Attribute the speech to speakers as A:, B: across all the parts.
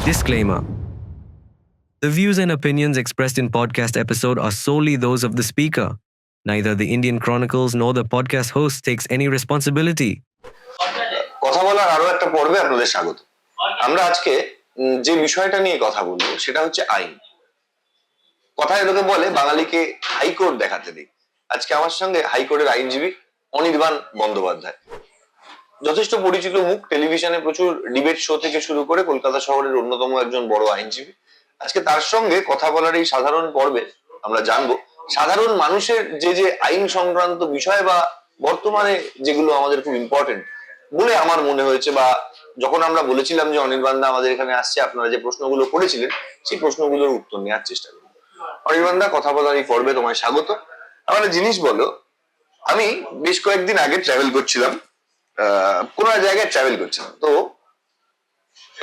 A: Disclaimer. The views and opinions expressed in podcast episode are solely those of the speaker. Neither the Indian Chronicles nor the podcast host takes any responsibility.
B: কথা বলার আরো একটা পর্বে আপনাদের স্বাগত। আমরা আজকে যে বিষয়টা নিয়ে কথা বলবো সেটা হচ্ছে আইন। কথায় এটাকে বলে বাঙালিকে হাইকোর্ট দেখাতে দিই। আজকে আমার সঙ্গে হাইকোর্টের আইনজীবী অনির্বাণ বন্দ্যোপাধ্যায়, যথেষ্ট পরিচিত মুখ, টেলিভিশনে প্রচুর ডিবেট শো থেকে শুরু করে কলকাতা শহরের অন্যতম একজন বড় আইনজীবী। আজকে তার সঙ্গে কথা বলার এই সাধারণ পর্বে আমরা জানবো সাধারণ মানুষের যে আইন সংক্রান্ত বিষয় বা বর্তমানে যেগুলো আমাদের খুব ইম্পর্টেন্ট বলে আমার মনে হয়েছে, বা যখন আমরা বলেছিলাম যে অনির্বাণ দা আমাদের এখানে আসছে, আপনারা যে প্রশ্নগুলো করেছিলেন সেই প্রশ্নগুলোর উত্তর নেওয়ার চেষ্টা করব। অনির্বাণ দা, কথা বলার এই পর্বে তোমায় স্বাগত। আমার জিনিস বলো, আমি বেশ কয়েকদিন আগে ট্রাভেল করছিলাম, কোন জায়গায় ট্রাভেল করছিলাম, তো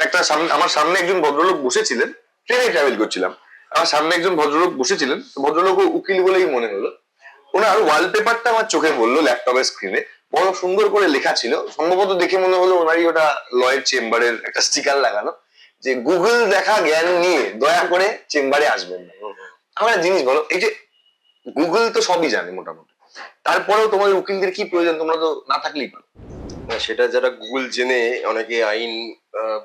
B: একটা আমার সামনে একজন ভদ্রলোক বসেছিলেন, ট্রেনে ট্রাভেল করছিলাম, আমার সামনে একজন ভদ্রলোক বসেছিলেন, ভদ্রলোক উকিল বলেই মনে হলো। ওনার ওয়ালপেপারটা আমার চোখে পড়লো ল্যাপটপের স্ক্রিনে, বড় সুন্দর করে লেখা ছিল, সম্ভবত দেখে মনে হলো ওনারই ওটা লয়ের চেম্বারের একটা স্টিকার লাগানো, যে গুগল দেখা জ্ঞান নিয়ে দয়া করে চেম্বারে আসবেন না। আমার জিনিস বলো, এই যে গুগল তো সবই জানে মোটামুটি, তারপরেও তোমাদের উকিলদের কি প্রয়োজন? তোমরা তো না থাকলেই পারো।
C: সেটা যারা গুগল জেনে অনেকে আইন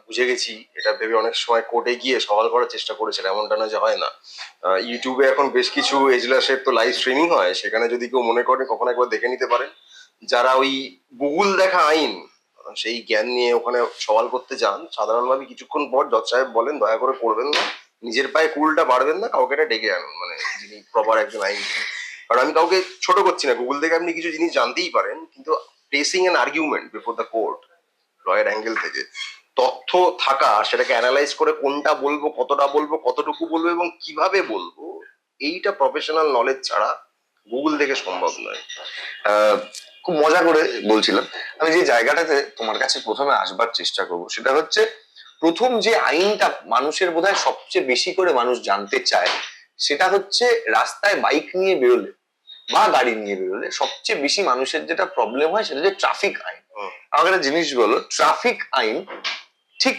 C: বুঝে গেছি এটা ভেবে অনেক সময় কোর্টে গিয়ে সওয়াল করার চেষ্টা করেছিল, এমনটা না যে হয় না। ইউটিউবে এখন বেশ কিছু এজলাসের তো লাইভ স্ট্রিমিং হয়, সেখানে যদি কেউ মনে করে কখনো একবার দেখে নিতে পারেন। যারা ওই গুগল দেখা আইন সেই জ্ঞান নিয়ে ওখানে সওয়াল করতে যান, সাধারণভাবে কিছুক্ষণ পর জজ সাহেব বলেন দয়া করে করবেন না, নিজের পায়ে কুলটা বাড়বেন না, কাউকে এটা ডেকে আনুন, মানে যিনি প্রপার একজন আইন। কারণ আমি কাউকে ছোট করছি না, গুগল থেকে আপনি কিছু জিনিস জানতেই পারেন, কিন্তু placing an argument before the court লয়ের অ্যাঙ্গেল থেকে তথ্য থাকা, সেটাকে অ্যানালাইজ করে কোনটা বলবো, কতটা বলবো, কতটুকু বলবো এবং কিভাবে বলবো, এইটা প্রফেশনাল নলেজ ছাড়া গুগল থেকে সম্ভব নয়।
B: খুব মজা করে বলছিলাম, আমি যে জায়গাটাতে তোমার কাছে প্রথমে আসবার চেষ্টা করবো সেটা হচ্ছে, প্রথম যে আইনটা মানুষের বোধহয় সবচেয়ে বেশি করে মানুষ জানতে চায় সেটা হচ্ছে রাস্তায় বাইক নিয়ে বেরোলে বা গাড়ি নিয়ে বেরোলে সবচেয়ে বেশি মানুষের যেটা প্রবলেম হয় সেটা হচ্ছে ট্রাফিক আইন। আমাকে একটা জিনিস বলো, ট্রাফিক আইন ঠিক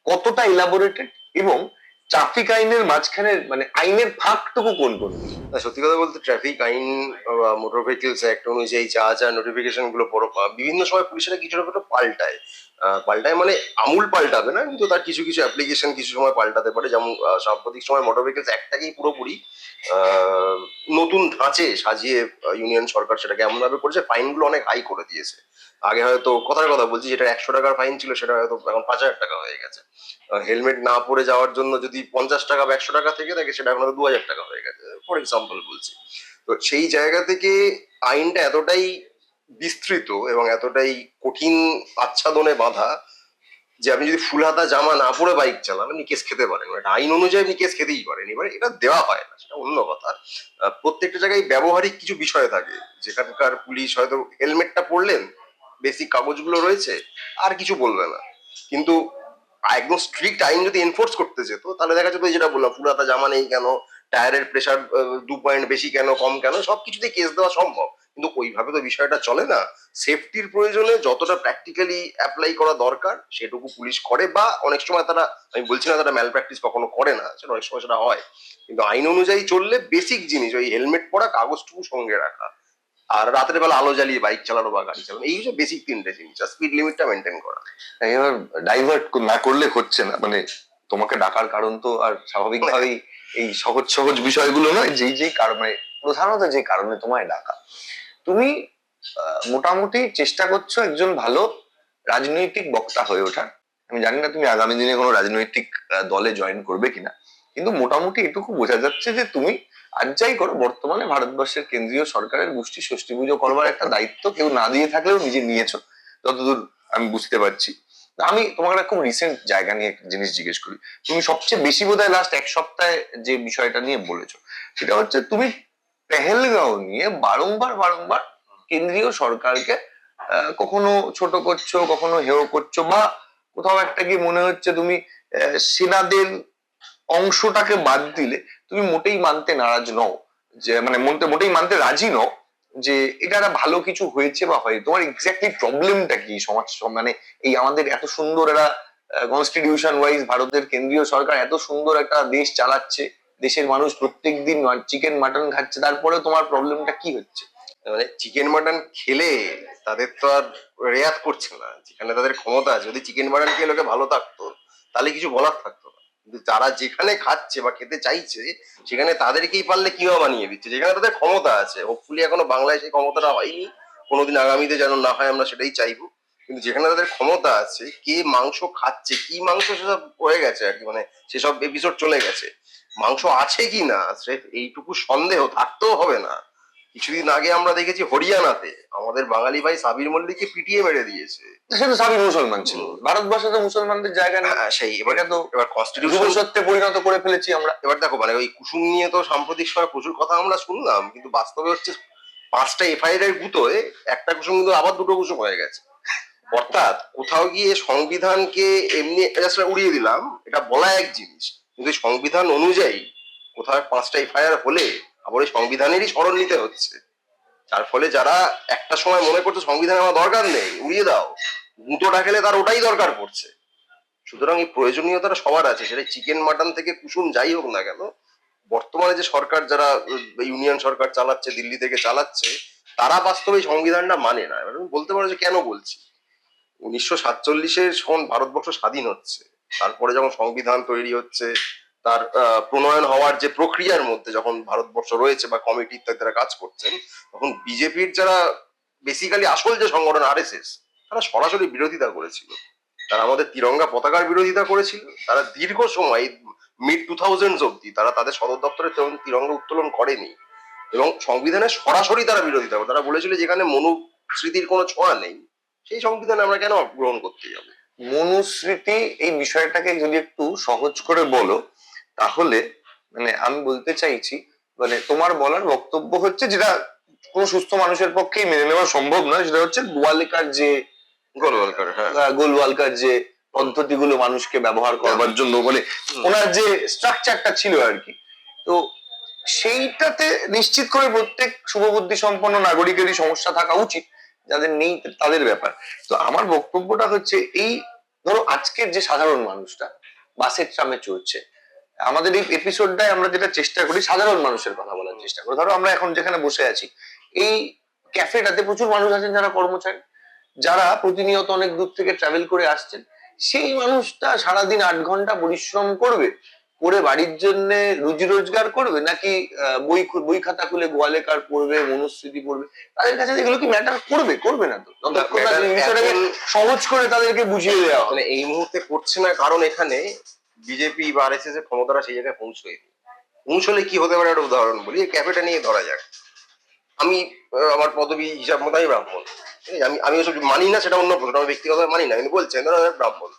B: কতটা ইলাবোরেটেড এবং ট্রাফিক আইনের মাঝখানে মানে আইনের ফাঁকটুকু কোন কোন?
C: সত্যি কথা বলতে ট্রাফিক আইন মোটর ভেহিকলস অ্যাক্ট অনুযায়ী যা নোটিফিকেশন গুলো বিভিন্ন সময় পুলিশেরা কিছু না কিছু পাল্টায়। মানে আমূল পাল্টাবে না, কিন্তু তার কিছু কিছু অ্যাপ্লিকেশন কিছু সময় পাল্টাতে পারে। যেমন সাম্প্রতিক সময় মোটর ভেহিকলস অ্যাক্টটাকেই পুরোপুরি নতুন ধাঁচে সাজিয়ে ইউনিয়ন সরকার সেটাকে এমন ভাবে করেছে, ফাইনগুলো অনেক হাই করে দিয়েছে। আগে হয়তো কথার কথা বলছি, যেটা 100 টাকার ফাইন ছিল সেটা হয়তো এখন 5000 টাকা হয়ে গেছে। হেলমেট না পরে যাওয়ার জন্য যদি 50 টাকা বা 100 টাকা থেকে থাকে, সেটা এখন 2000 টাকা হয়ে গেছে, ফর এক্সাম্পল বলছি। তো সেই জায়গা থেকে আইনটা এতটাই বিস্তৃত এবং এতটাই কঠিন আচ্ছাদনে বাঁধা যে আপনি যদি ফুল হাতা জামা না পরে বাইক চালান, আপনি কেস খেতে পারেন। এটা আইন অনুযায়ী আপনি কেস খেতেই পারেন। এবারে এটা দেওয়া হয় না, সেটা অন্য কথা। প্রত্যেকটা জায়গায় ব্যবহারিক কিছু বিষয় থাকে, যেখানকার পুলিশ হয়তো হেলমেটটা পরলেন, বেসিক কাগজগুলো রয়েছে, আর কিছু বলবে না। কিন্তু একদম স্ট্রিক্ট আইন যদি এনফোর্স করতে যেত, তাহলে দেখা যেত যেটা বললাম, ফুল হাতা জামা নেই কেন, টায়ারের প্রেসার 2 পয়েন্ট বেশি কেন, কম কেন, সবকিছুতেই কেস দেওয়া সম্ভব। কিন্তু ওইভাবে তো বিষয়টা চলে না। সেফটির প্রয়োজনে যতটা প্র্যাকটিক্যালি অ্যাপ্লাই করা দরকার সেটুকু পুলিশ করে, বা অনেক সময় তারা, আমি বলছি না তারা ম্যাল প্র্যাকটিস কখনো করে না, সেটা অনেক সময় সেটা হয়। কিন্তু আইন অনুযায়ী চললে বেসিক জিনিস ওই হেলমেট পরা, কাগজটুকু সঙ্গে রাখা, আর রাতের বেলা আলো জ্বালিয়ে বাইক চালানো বা গাড়ি চালানো, এই হচ্ছে বেসিক 3টে জিনিস। আর স্পিড লিমিটটা মেনটেন করা।
B: এবার ডাইভার্ট না করলে হচ্ছে না, মানে তোমাকে ডাকার কারণ তো আর স্বাভাবিকভাবেই এই সহজ সহজ বিষয়গুলো নয়, যেই কারণে, প্রধানত যে কারণে তোমায় ডাকা, তুমি মোটামুটি চেষ্টা করছো একজন ভালো রাজনৈতিক বক্তা হয়ে ওঠার। আমি জানি না তুমি আগামী দিনে কোনো রাজনৈতিক দলে জয়েন করবে কিনা, কিন্তু মোটামুটি এটুকু বোঝা যাচ্ছে যে তুমি আর যাই করো, বর্তমানে ভারতবর্ষের কেন্দ্রীয় সরকারের গোষ্ঠী ষষ্ঠী পুজো করবার একটা দায়িত্ব কেউ না দিয়ে থাকলেও নিজে নিয়েছো, যতদূর আমি বুঝতে পারছি। আমি তোমাকে একটা খুব রিসেন্ট জায়গা নিয়ে একটা জিনিস জিজ্ঞেস করি। তুমি সবচেয়ে বেশি বোধহয় লাস্ট 1 সপ্তাহে যে বিষয়টা নিয়ে বলেছো সেটা হচ্ছে, তুমি পেহেলগাঁও নিয়ে বারংবার বারংবার কেন্দ্রীয় সরকারকে কখনো ছোট করছো, কখনো হেয় করছো, বা কোথাও একটা গিয়ে মনে হচ্ছে তুমি সেনাদের অংশটাকে বাদ দিলে তুমি মোটেই মানতে নারাজ নও, যে মানে মোটেই মানতে রাজি নও যে এটা একটা ভালো কিছু হয়েছে বা হয়। তোমার এক্স্যাক্টলি প্রবলেমটা কি সমাজ, মানে এই আমাদের এত সুন্দর একটা কনস্টিটিউশন ওয়াইজ ভারতের কেন্দ্রীয় সরকার এত সুন্দর একটা দেশ চালাচ্ছে, দেশের মানুষ প্রত্যেকদিন চিকেন মাটন খাচ্ছে, তারপরে তোমার প্রবলেমটা কি হচ্ছে?
C: মানে চিকেন মাটন খেলে তাদের তো আর রেয়াত করছে না, যেখানে তাদের ক্ষমতা আছে। যদি চিকেন মাটন খেয়ে লোকে ভালো থাকতো তাহলে কিছু বলার থাকতো না, কিন্তু যারা যেখানে খাচ্ছে বা খেতে চাইছে সেখানে তাদেরকেই পারলে কিও বানিয়ে দিচ্ছে, যেখানে তাদের ক্ষমতা আছে। হোপফুলি এখনো বাংলায় সেই ক্ষমতাটা হয়নি, কোনোদিন আগামীতে যেন না হয় আমরা সেটাই চাইবো। কিন্তু যেখানে তাদের ক্ষমতা আছে, কে মাংস খাচ্ছে, কি মাংস, সেসব হয়ে গেছে আর কি, মানে সেসব এপিসোড চলে গেছে। মাংস আছে কি না স্রেফ এইটুকু সন্দেহ থাকতেও হবে না। কিছুদিন আগে আমরা দেখেছি হরিয়ানাতে আমাদের বাঙালি ভাই সাবির মল্লিককে পিটিয়ে মেরে দিয়েছে।
B: সে তো সাবির মুসলমান ছিল, ভারতবর্ষে তো মুসলমানদের জায়গা নেই।
C: সেই এবার
B: এটা তো
C: এবার কনস্টিটিউশন
B: সত্যে পরিণত করে ফেলেছি আমরা।
C: এবার দেখো, মানে ওই কুসুম নিয়ে তো সাম্প্রতিক সময় প্রচুর কথা আমরা শুনলাম, কিন্তু বাস্তবে হচ্ছে 5টা এফআইআর এর গুঁতোয় একটা কুসুম কিন্তু আবার 2টো কুসুম হয়ে গেছে। অর্থাৎ কোথাও গিয়ে সংবিধানকে এমনি just উড়িয়ে দিলাম, এটা বলা এক জিনিস, কিন্তু এই সংবিধান অনুযায়ী কোথাও 5টা এফআইআর হলে আবার ওই সংবিধানেরই স্মরণ নিতে হচ্ছে। যার ফলে যারা একটা সময় মনে করছে সংবিধান আমার দরকার নেই, উড়িয়ে দাও, গুঁতোটা খেলে তার ওটাই দরকার পড়ছে। সুতরাং এই প্রয়োজনীয়তাটা সবার আছে, সেটা চিকেন মাটন থেকে কুসুম যাই হোক না কেন। বর্তমানে যে সরকার, যারা ইউনিয়ন সরকার চালাচ্ছে, দিল্লি থেকে চালাচ্ছে, তারা বাস্তবে সংবিধানটা মানে না। এবার তুমি বলতে পারো যে কেন বলছি, 1947-এ যখন ভারতবর্ষ স্বাধীন হচ্ছে, তারপরে যখন সংবিধান তৈরি হচ্ছে, তার প্রণয়ন হওয়ার যে প্রক্রিয়ার মধ্যে যখন ভারতবর্ষ রয়েছে বা কমিটি ইত্যাদি তারা কাজ করছেন, তখন বিজেপির যারা বেসিক্যালি আসল যে সংগঠন আরএসএস, তারা সরাসরি বিরোধিতা করেছিল। তারা আমাদের তিরঙ্গা পতাকার বিরোধিতা করেছিল। তারা দীর্ঘ সময় মিড 2000s অব্দি তারা তাদের সদর দপ্তরে তিরঙ্গা উত্তোলন করেনি, এবং সংবিধানের সরাসরি তারা বিরোধিতা করে। তারা বলেছিল যেখানে মনুস্মৃতির কোনো ছোঁয়া নেই, সেই সংবিধান আমরা কেন গ্রহণ করতে যাবো।
B: মনুস্মৃতি এই বিষয়টাকে যদি একটু সহজ করে বলো, তাহলে মানে আমি বলতে চাইছি, মানে তোমার বলার বক্তব্য হচ্ছে যেটা কোনো সুস্থ মানুষের পক্ষেই মেনে নেওয়া সম্ভব নয়, সেটা হচ্ছে গোয়ালিকার যে
C: গোলওয়ালকার, হ্যাঁ,
B: গোলওয়ালকার যে পদ্ধতিগুলো মানুষকে ব্যবহার করবার জন্য, মানে ওনার যে স্ট্রাকচারটা ছিল আর কি, তো সেইটাতে নিশ্চিত করে প্রত্যেক শুভবুদ্ধি সম্পন্ন নাগরিকেরই সমস্যা থাকা উচিত, যাদের নেই তাদের ব্যাপার। তো আমার বক্তব্যটা হচ্ছে এই, ধরো আজকের যে সাধারণ মানুষটা বাসের ট্রামে চড়ছে, আমাদের এই এপিসোডটায় আমরা যেটা চেষ্টা করি সাধারণ মানুষের কথা বলার চেষ্টা করি। ধরো আমরা এখন যেখানে বসে আছি, এই ক্যাফেটাতে প্রচুর মানুষ আছেন যারা কর্মচারী, যারা প্রতিনিয়ত অনেক দূর থেকে ট্রাভেল করে আসছেন। সেই মানুষটা সারাদিন 8 ঘন্টা পরিশ্রম করবে, করে বাড়ির জন্য রুজি রোজগার করবে, নাকি বই খাতা খুলে গোয়ালেকার পড়বে, মনুস্মৃতি পড়বে? তাদের কাছে এগুলো কি ম্যাটার করবে? করবে না তো, যতক্ষণ না বিষয়টাকে সহজ করে তাদেরকে বুঝিয়ে দেওয়া হবে।
C: মানে এই মুহূর্তে করছে না, কারণ এখানে বিজেপি বা আরএসএস এর ক্ষমতাটা সেই জায়গায় পৌঁছয়নি। পৌঁছলে কি হতে পারে একটা উদাহরণ বলি, এই ক্যাফেটা নিয়ে ধরা যাক। আমি আমার পদবি হিসাব মতো আমি ব্রাহ্মণ, ঠিক আছে? আমি ওসব মানি না, সেটা অন্য প্রশ্ন, আমি ব্যক্তিগতভাবে মানি না, কিন্তু বলছেন ধরো আমি ব্রাহ্মণ।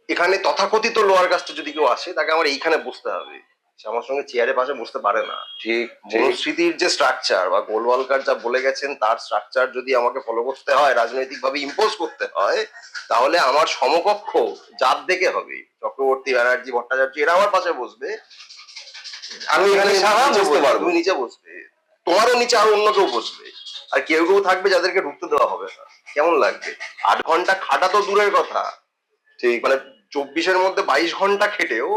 C: এখানে তথাকথিত লোয়ার কাস্টে যদি কেউ আসে, তাকে আমার এইখানে বসতে হবে, সে আমার সঙ্গে চেয়ারে পাশে বসতে পারে না।
B: ঠিক
C: মনুস্মৃতির যে স্ট্রাকচার বা গোলওয়ালকার যা বলে গেছেন, তার স্ট্রাকচার যদি আমাকে ফলো করতে হয়, রাজনৈতিক ভাবে ইম্পোজ করতে হয়, তাহলে আমার সমকক্ষ জাত দেখে হবে। চক্রবর্তী, ব্যানার্জি, ভট্টাচার্য এরা আমার পাশে বসবে,
B: আমি এখানে সারা বসতে পারবো,
C: তুমি নিচে বসবে, তোমারও নিচে আরো অন্য কেউ বসবে, আর কেউ কেউ থাকবে যাদেরকে ঢুকতে দেওয়া হবে না। কেমন লাগবে? 8 ঘন্টা খাটা তো দূরের কথা,
B: ঠিক
C: মানে 24-এর মধ্যে 22 ঘন্টা খেটেও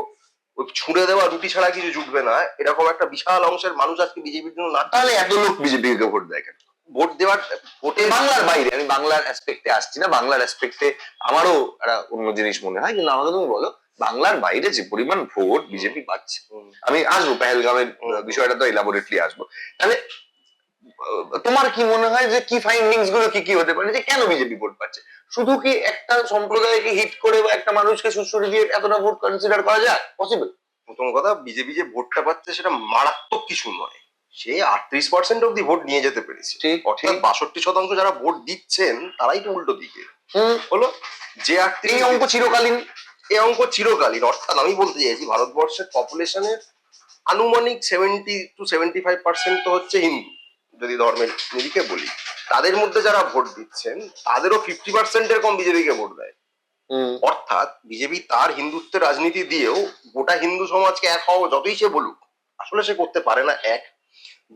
C: ওই ছুঁড়ে দেওয়া রুটি ছাড়া কিছু জুটবে না, এরকম একটা বিশাল অংশের মানুষ আজকে বিজেপির জন্য না।
B: তাহলে এত লোক বিজেপিকে ভোট দেয় কেন?
C: ভোট দেওয়ার ভোটে
B: বাংলার বাইরে, আমি বাংলার অ্যাসপেক্টে আসছি না, বাংলার অ্যাসপেক্টে আমারও একটা অন্য জিনিস মনে হয়, কিন্তু আমাকে তুমি বলো বাংলার বাইরে যে পরিমাণ ভোট বিজেপি পাচ্ছে, আমি আসবো পেহেলগামের বিষয়টা তো এলাবোরেটলি আসবো, তাহলে তোমার কি মনে হয় যে কি ফাইন্ডিংস গুলো কি কি হতে পারে, যে কেন বিজেপি ভোট পাচ্ছে? শুধু কি একটা সম্প্রদায়কে হিট করে বা একটা মানুষকে সুশ্রুতি দিয়ে এতটা ভোট কনসিডার করা যায় পসিবল?
C: প্রথম কথা, বিজেপি যে ভোটটা পাচ্ছে সেটা মারাত্মক কিছু নয়, সে 38% অব্দি ভোট নিয়ে যেতে পেরেছে।
B: ঠিক,
C: অর্থাৎ 62% যারা ভোট দিচ্ছেন তারাই তো উল্টো দিকে হলো। যে
B: এই অঙ্ক চিরকালীন,
C: এই অঙ্ক চিরকালীন। অর্থাৎ আমি বলতে চাইছি ভারতবর্ষের পপুলেশনের আনুমানিক 70 to 75% তো হচ্ছে হিন্দু, যদি ধর্মের নিরিখে বলি। তাদের মধ্যে যারা ভোট দিচ্ছেন তাদেরও 50%-এর কম বিজেপিকে ভোট দেয়। অর্থাৎ বিজেপি তার হিন্দুত্বের রাজনীতি দিয়েও গোটা হিন্দু সমাজকে এক হওয়া যতই সে বলুক, আসলে সে করতে পারে না। এক,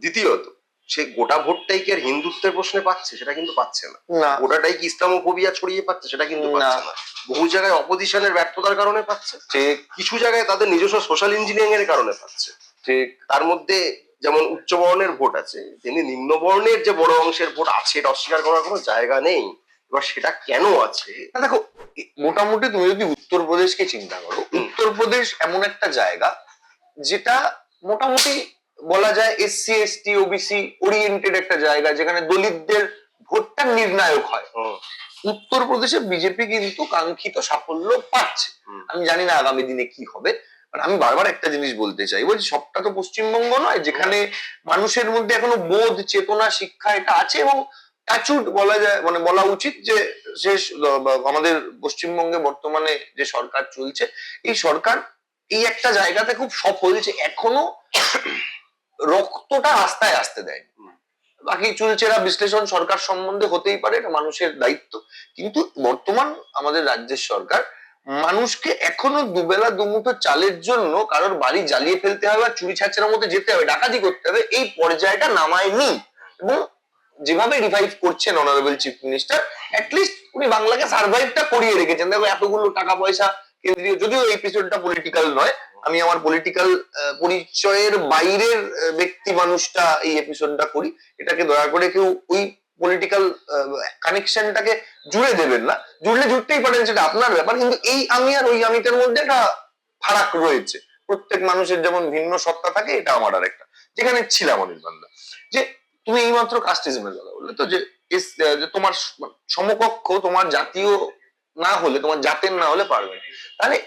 C: দ্বিতীয়ত সে গোটা ভোটটাই কি আর হিন্দুত্বের প্রশ্নে পাচ্ছে? সেটা কিন্তু পাচ্ছে না। গোটাটাই কি ইসলামোফোবিয়া ছড়িয়ে পাচ্ছে? সেটা কিন্তু পাচ্ছে না। বহু জায়গায় অপোজিশনের ব্যর্থতার কারণে পাচ্ছে,
B: ঠিক
C: কিছু জায়গায় তাদের নিজস্ব সোশ্যাল ইঞ্জিনিয়ারিং এর কারণে পাচ্ছে।
B: ঠিক
C: তার মধ্যে যেমন উচ্চ বর্ণের ভোট আছে, তেমনি নিম্ন বর্ণের যে বড় অংশের ভোট আছে এটা অস্বীকার করার কোনো জায়গা নেই। এবার সেটা কেন আছে?
B: না দেখো, মোটামুটি তুমি যদি উত্তরপ্রদেশকে চিন্তা করো, উত্তরপ্রদেশ এমন একটা জায়গা যেটা মোটামুটি বলা যায় এসসি এসটি ওবিসি ওরিয়েন্টেড একটা জায়গা, যেখানে দলিতদের ভোটটা নির্ণায়ক হয়। উত্তরপ্রদেশে বিজেপি কিন্তু কাঙ্ক্ষিত সাফল্য পাচ্ছে। আমি জানি না আগামী দিনে কি হবে, আমি বারবার একটা জিনিস বলতে চাইবো যে সবটা তো পশ্চিমবঙ্গ নয়, যেখানে মানুষের মধ্যে এখনো বোধ চেতনা শিক্ষা এটা আছে, এবং অ্যাচুড বলা যায়, মানে বলা উচিত যে শেষ আমাদের পশ্চিমবঙ্গে বর্তমানে যে সরকার চলছে, এই সরকার এই একটা জায়গাতে খুব সফল যে এখনো রক্তটা রাস্তায় আসতে দেয়। বাকি চুলচেরা বিশ্লেষণ সরকার সম্বন্ধে হতেই পারে, এটা মানুষের দায়িত্ব, কিন্তু বর্তমান আমাদের রাজ্যের সরকার মানুষকে এখনো দুবেলা দুমুঠো চালের জন্য কারোর বাড়ি জ্বালিয়ে ফেলতে হবে আর চুরি ছাচের মধ্যে যেতে হবে, ডাকাতি করতে হবে, এই পর্যায়টা নামায়নি। এবং যেভাবে রিভাইভ করছেন অনারেবল চিফ মিনিস্টার, অ্যাটলিস্ট উনি বাংলাকে সার্ভাইভটা করিয়ে রেখেছেন। দেখো এতগুলো টাকা পয়সা কেন্দ্রীয়, যদিও এই এপিসোডটা পলিটিক্যাল নয়, আমি আমার পলিটিক্যাল পরিচয়ের বাইরের ব্যক্তি মানুষটা এই এপিসোডটা করি, এটাকে দয়া করে কেউ ওই পলিটিক্যাল কানেকশনটাকে জুড়ে দেবেন না, জুড়লে জুড়তেই পারেন, সেটা আপনার ব্যাপার, কিন্তু এই আমি আর ওই আমিটার মধ্যে একটা ফারাক রয়েছে। প্রত্যেক মানুষের যেমন ভিন্ন সত্তা থাকে, এটা আমার আর একটা, যেখানে ছিলাম অনির্বাণদা, যে তুমি এইমাত্র কাস্টিজমের কথা বললে, তো যে তোমার সমকক্ষ তোমার জাতীয় না হলে, তোমার জাতের না হলে পারবে না, তাহলে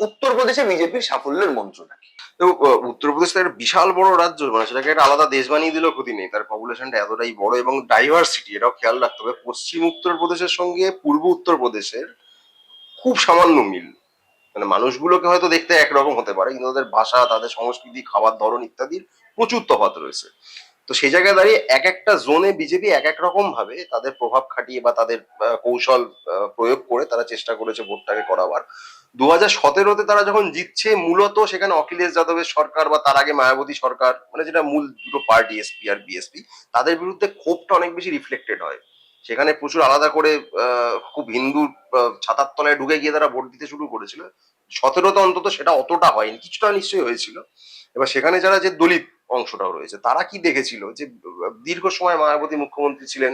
B: উত্তরপ্রদেশে বিজেপির সাফল্যের মন্ত্রটা কি?
C: তো উত্তরপ্রদেশ তো একটা বিশাল বড় রাজ্য, মানে সেটাকে একটা আলাদা দেশ বানিয়ে দিলেও ক্ষতি নেই। তার পপুলেশনটা এতটাই বড় এবং ডাইভার্সিটি, এটাও খেয়াল রাখতে হবে। পশ্চিম উত্তরপ্রদেশের সঙ্গে পূর্ব উত্তরপ্রদেশের খুব সামান্য মিল, মানে মানুষগুলোকে হয়তো দেখতে একরকম হতে পারে, কিন্তু তাদের ভাষা, তাদের সংস্কৃতি, খাবার ধরন ইত্যাদির প্রচুর তফাৎ রয়েছে। তো সেই জায়গায় দাঁড়িয়ে এক একটা জোনে বিজেপি এক এক রকম ভাবে তাদের প্রভাব খাটিয়ে বা তাদের কৌশল প্রয়োগ করে তারা চেষ্টা করেছে ভোটটাকে করাবার। 2017-তে তারা যখন জিতছে, মূলত সেখানে অখিলেশ যাদবের সরকার বা তার আগে মায়াবতী সরকার, মানে যেটা মূল দুটো পার্টি এসপি আর বিএসপি, তাদের বিরুদ্ধে ক্ষোভটা অনেক বেশি রিফ্লেক্টেড হয়। সেখানে প্রচুর আলাদা করে খুব হিন্দু ছাতার তলায় ঢুকে গিয়ে তারা ভোট দিতে শুরু করেছিল। 17-তে অন্তত সেটা অতটা হয়নি, কিছুটা নিশ্চয়ই হয়েছিল। এবার সেখানে যারা যে দলিত অংশটাও রয়েছে, তারা কি দেখেছিল যে দীর্ঘ সময় মায়াবতী মুখ্যমন্ত্রী ছিলেন,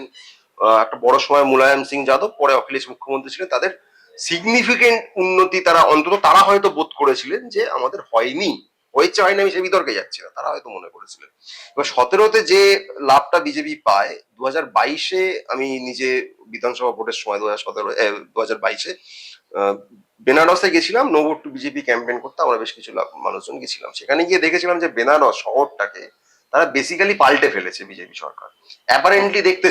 C: একটা বড় সময় মুলায়ম সিং যাদব, পরে অখিলেশ মুখ্যমন্ত্রী ছিলেন, তাদের সিগনিফিকেন্ট উন্নতি তারা অন্তত তারা হয়তো বোধ করেছিলেন যে আমাদের হয়নি, হয়েছে হয়নি আমি সে বিতর্কে যাচ্ছি না, তারা হয়তো মনে করেছিলেন। এবার 17-তে যে লাভটা বিজেপি পায়, 2022-এ আমি নিজে বিধানসভা ভোটের সময় 2022-এ বেনারসে গেছিলাম no vote to BJP campaign করতে, আমরা বেশ কিছু মানুষজন গেছিলাম। সেখানে গিয়ে দেখেছিলাম যে বেনারস শহরটাকে তারা বেসিক্যালি পাল্টে ফেলেছে বিজেপি সরকার। অ্যাপারেন্টলি দেখতে